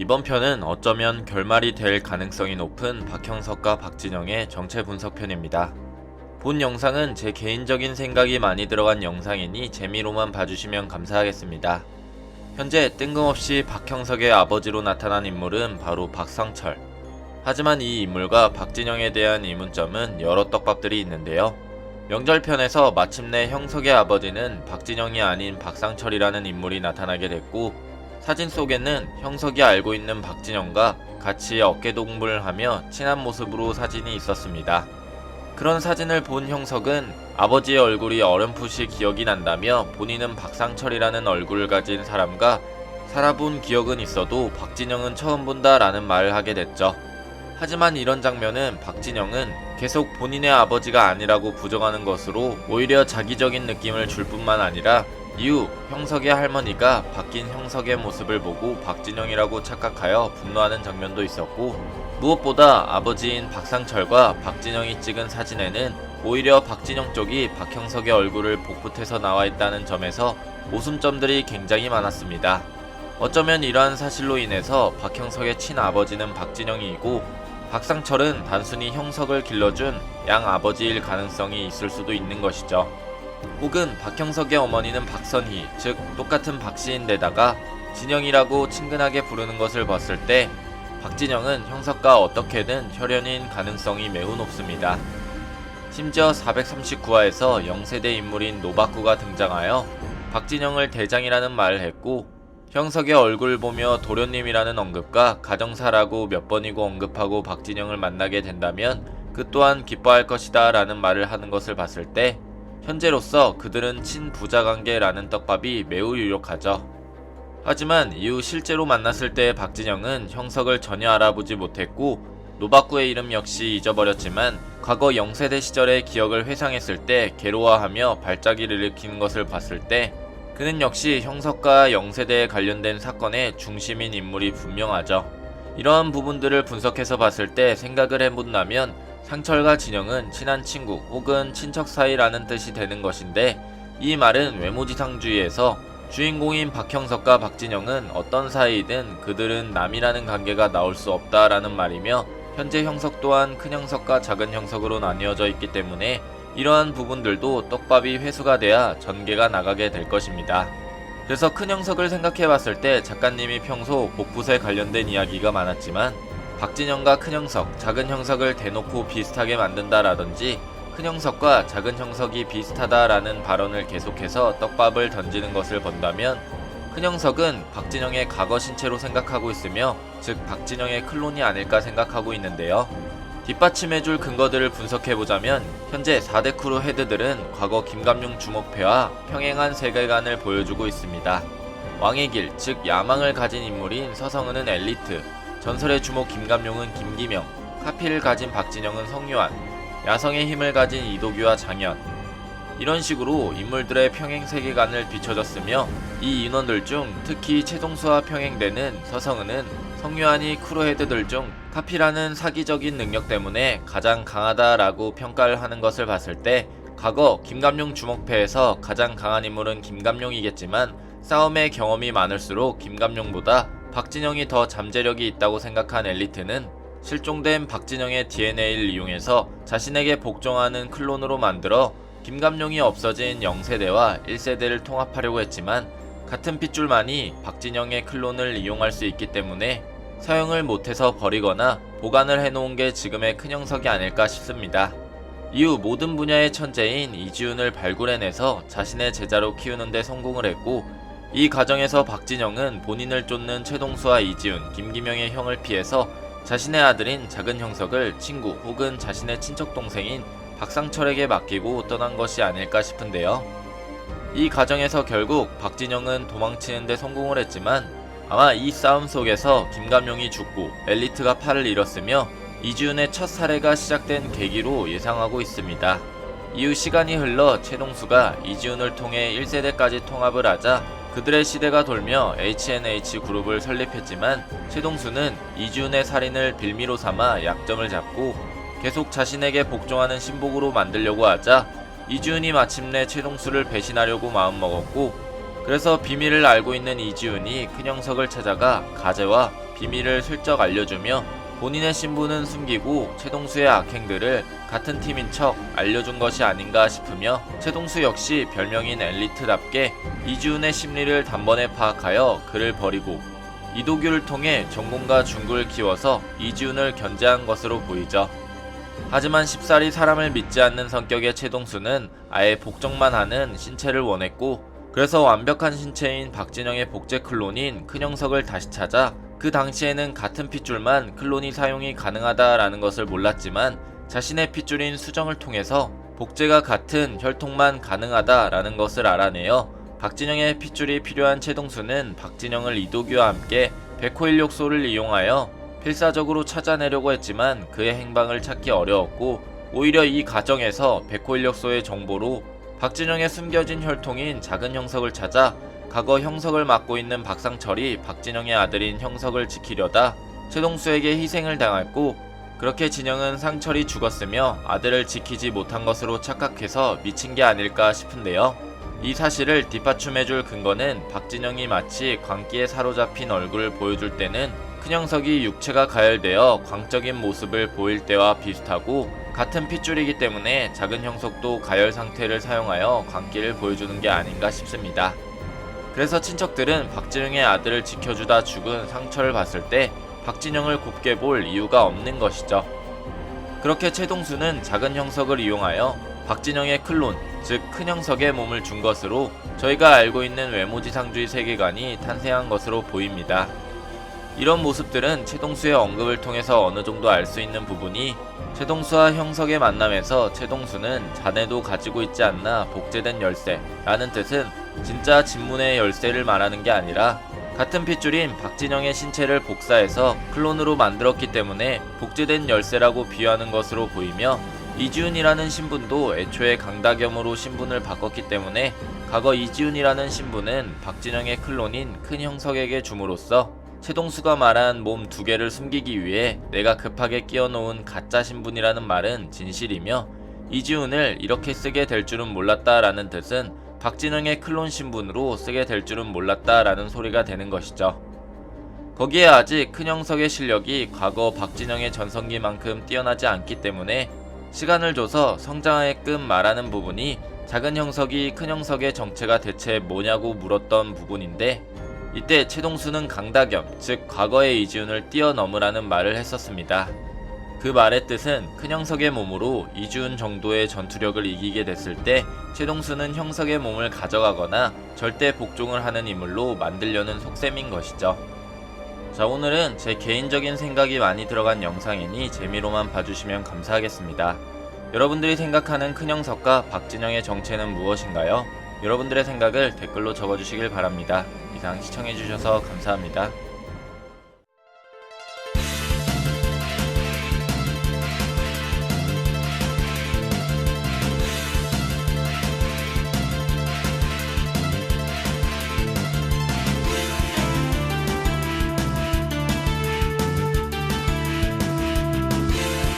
이번 편은 어쩌면 결말이 될 가능성이 높은 박형석과 박진영의 정체 분석 편입니다. 본 영상은 제 개인적인 생각이 많이 들어간 영상이니 재미로만 봐주시면 감사하겠습니다. 현재 뜬금없이 박형석의 아버지로 나타난 인물은 바로 박상철. 하지만 이 인물과 박진영에 대한 의문점은 여러 떡밥들이 있는데요. 명절편에서 마침내 형석의 아버지는 박진영이 아닌 박상철이라는 인물이 나타나게 됐고, 사진 속에는 형석이 알고 있는 박진영과 같이 어깨동무를 하며 친한 모습으로 사진이 있었습니다. 그런 사진을 본 형석은 아버지의 얼굴이 어렴풋이 기억이 난다며 본인은 박상철이라는 얼굴을 가진 사람과 살아본 기억은 있어도 박진영은 처음 본다라는 말을 하게 됐죠. 하지만 이런 장면은 박진영은 계속 본인의 아버지가 아니라고 부정하는 것으로 오히려 자기적인 느낌을 줄 뿐만 아니라 이후 형석의 할머니가 바뀐 형석의 모습을 보고 박진영이라고 착각하여 분노하는 장면도 있었고, 무엇보다 아버지인 박상철과 박진영이 찍은 사진에는 오히려 박진영 쪽이 박형석의 얼굴을 복붙해서 나와 있다는 점에서 오숨점들이 굉장히 많았습니다. 어쩌면 이러한 사실로 인해서 박형석의 친아버지는 박진영이고 박상철은 단순히 형석을 길러준 양아버지일 가능성이 있을 수도 있는 것이죠. 혹은 박형석의 어머니는 박선희, 즉 똑같은 박씨인데다가 진영이라고 친근하게 부르는 것을 봤을 때 박진영은 형석과 어떻게든 혈연인 가능성이 매우 높습니다. 심지어 439화에서 영세대 인물인 노박구가 등장하여 박진영을 대장이라는 말을 했고, 형석의 얼굴 보며 도련님이라는 언급과 가정사라고 몇 번이고 언급하고 박진영을 만나게 된다면 그 또한 기뻐할 것이다 라는 말을 하는 것을 봤을 때 현재로서 그들은 친부자관계라는 떡밥이 매우 유력하죠. 하지만 이후 실제로 만났을 때의 박진영은 형석을 전혀 알아보지 못했고 노박구의 이름 역시 잊어버렸지만 과거 영세대 시절의 기억을 회상했을 때 괴로워하며 발작을 일으키는 것을 봤을 때 그는 역시 형석과 영세대에 관련된 사건의 중심인 인물이 분명하죠. 이러한 부분들을 분석해서 봤을 때 생각을 해본다면 상철과 진영은 친한 친구 혹은 친척 사이라는 뜻이 되는 것인데, 이 말은 외모지상주의에서 주인공인 박형석과 박진영은 어떤 사이이든 그들은 남이라는 관계가 나올 수 없다라는 말이며, 현재 형석 또한 큰 형석과 작은 형석으로 나뉘어져 있기 때문에 이러한 부분들도 떡밥이 회수가 돼야 전개가 나가게 될 것입니다. 그래서 큰 형석을 생각해봤을 때 작가님이 평소 복붙에 관련된 이야기가 많았지만 박진영과 큰 형석, 작은 형석을 대놓고 비슷하게 만든다라든지 큰 형석과 작은 형석이 비슷하다라는 발언을 계속해서 떡밥을 던지는 것을 본다면 큰 형석은 박진영의 과거 신체로 생각하고 있으며, 즉 박진영의 클론이 아닐까 생각하고 있는데요. 뒷받침해줄 근거들을 분석해보자면 현재 4대 크루 헤드들은 과거 김감룡 주목패와 평행한 세계관을 보여주고 있습니다. 왕의 길, 즉 야망을 가진 인물인 서성은은 엘리트, 전설의 주목 김감룡은 김기명, 카피를 가진 박진영은 성유한, 야성의 힘을 가진 이도규와 장현, 이런 식으로 인물들의 평행 세계관을 비춰졌으며, 이 인원들 중 특히 최동수와 평행되는 서성은은 성유한이 크루 헤드들 중 카피라는 사기적인 능력 때문에 가장 강하다라고 평가를 하는 것을 봤을 때 과거 김감룡 주목패에서 가장 강한 인물은 김감룡이겠지만 싸움의 경험이 많을수록 김감룡보다 박진영이 더 잠재력이 있다고 생각한 엘리트는 실종된 박진영의 DNA를 이용해서 자신에게 복종하는 클론으로 만들어 김감룡이 없어진 0세대와 1세대를 통합하려고 했지만 같은 핏줄만이 박진영의 클론을 이용할 수 있기 때문에 사용을 못해서 버리거나 보관을 해놓은 게 지금의 큰 형석이 아닐까 싶습니다. 이후 모든 분야의 천재인 이지훈을 발굴해내서 자신의 제자로 키우는 데 성공을 했고, 이 과정에서 박진영은 본인을 쫓는 최동수와 이지훈, 김기명의 형을 피해서 자신의 아들인 작은 형석을 친구 혹은 자신의 친척 동생인 박상철에게 맡기고 떠난 것이 아닐까 싶은데요. 이 과정에서 결국 박진영은 도망치는 데 성공을 했지만 아마 이 싸움 속에서 김감룡이 죽고 엘리트가 팔을 잃었으며 이지훈의 첫 살해가 시작된 계기로 예상하고 있습니다. 이후 시간이 흘러 최동수가 이지훈을 통해 1세대까지 통합을 하자 그들의 시대가 돌며 H&H 그룹을 설립했지만 최동수는 이지훈의 살인을 빌미로 삼아 약점을 잡고 계속 자신에게 복종하는 신복으로 만들려고 하자 이지훈이 마침내 최동수를 배신하려고 마음먹었고, 그래서 비밀을 알고 있는 이지훈이 큰형석을 찾아가 가재와 비밀을 슬쩍 알려주며 본인의 신분은 숨기고 최동수의 악행들을 같은 팀인 척 알려준 것이 아닌가 싶으며 최동수 역시 별명인 엘리트답게 이지훈의 심리를 단번에 파악하여 그를 버리고 이도규를 통해 정군과 중구를 키워서 이지훈을 견제한 것으로 보이죠. 하지만 쉽사리 사람을 믿지 않는 성격의 최동수는 아예 복종만 하는 신체를 원했고, 그래서 완벽한 신체인 박진영의 복제 클론인 큰형석을 다시 찾아 그 당시에는 같은 핏줄만 클론이 사용이 가능하다라는 것을 몰랐지만 자신의 핏줄인 수정을 통해서 복제가 같은 혈통만 가능하다라는 것을 알아내어 박진영의 핏줄이 필요한 최동수는 박진영을 이도규와 함께 백호일욕소를 이용하여 필사적으로 찾아내려고 했지만 그의 행방을 찾기 어려웠고, 오히려 이 과정에서 백호일력소의 정보로 박진영의 숨겨진 혈통인 작은 형석을 찾아 과거 형석을 맡고 있는 박상철이 박진영의 아들인 형석을 지키려다 최동수에게 희생을 당했고, 그렇게 진영은 상철이 죽었으며 아들을 지키지 못한 것으로 착각해서 미친 게 아닐까 싶은데요. 이 사실을 뒷받침해줄 근거는 박진영이 마치 광기에 사로잡힌 얼굴을 보여줄 때는 큰형석이 육체가 가열되어 광적인 모습을 보일 때와 비슷하고, 같은 핏줄이기 때문에 작은 형석도 가열 상태를 사용하여 광기를 보여주는 게 아닌가 싶습니다. 그래서 친척들은 박진영의 아들을 지켜주다 죽은 상철을 봤을 때 박진영을 곱게 볼 이유가 없는 것이죠. 그렇게 최동수는 작은 형석을 이용하여 박진영의 클론, 즉 큰형석의 몸을 준 것으로 저희가 알고 있는 외모지상주의 세계관이 탄생한 것으로 보입니다. 이런 모습들은 최동수의 언급을 통해서 어느 정도 알 수 있는 부분이, 최동수와 형석의 만남에서 최동수는 자네도 가지고 있지 않나 복제된 열쇠 라는 뜻은 진짜 진문의 열쇠를 말하는 게 아니라 같은 핏줄인 박진영의 신체를 복사해서 클론으로 만들었기 때문에 복제된 열쇠라고 비유하는 것으로 보이며, 이지훈이라는 신분도 애초에 강다겸으로 신분을 바꿨기 때문에 과거 이지훈이라는 신분은 박진영의 클론인 큰형석에게 줌으로써 최동수가 말한 몸 두 개를 숨기기 위해 내가 급하게 끼워놓은 가짜 신분이라는 말은 진실이며, 이지훈을 이렇게 쓰게 될 줄은 몰랐다라는 뜻은 박진영의 클론 신분으로 쓰게 될 줄은 몰랐다라는 소리가 되는 것이죠. 거기에 아직 큰형석의 실력이 과거 박진영의 전성기만큼 뛰어나지 않기 때문에 시간을 줘서 성장하게끔 말하는 부분이 작은 형석이 큰형석의 정체가 대체 뭐냐고 물었던 부분인데, 이때 최동수는 강다겸, 즉 과거의 이지훈을 뛰어넘으라는 말을 했었습니다. 그 말의 뜻은 큰형석의 몸으로 이지훈 정도의 전투력을 이기게 됐을 때 최동수는 형석의 몸을 가져가거나 절대 복종을 하는 인물로 만들려는 속셈인 것이죠. 자, 오늘은 제 개인적인 생각이 많이 들어간 영상이니 재미로만 봐주시면 감사하겠습니다. 여러분들이 생각하는 큰형석과 박진영의 정체는 무엇인가요? 여러분들의 생각을 댓글로 적어주시길 바랍니다. 이상 시청해주셔서 감사합니다.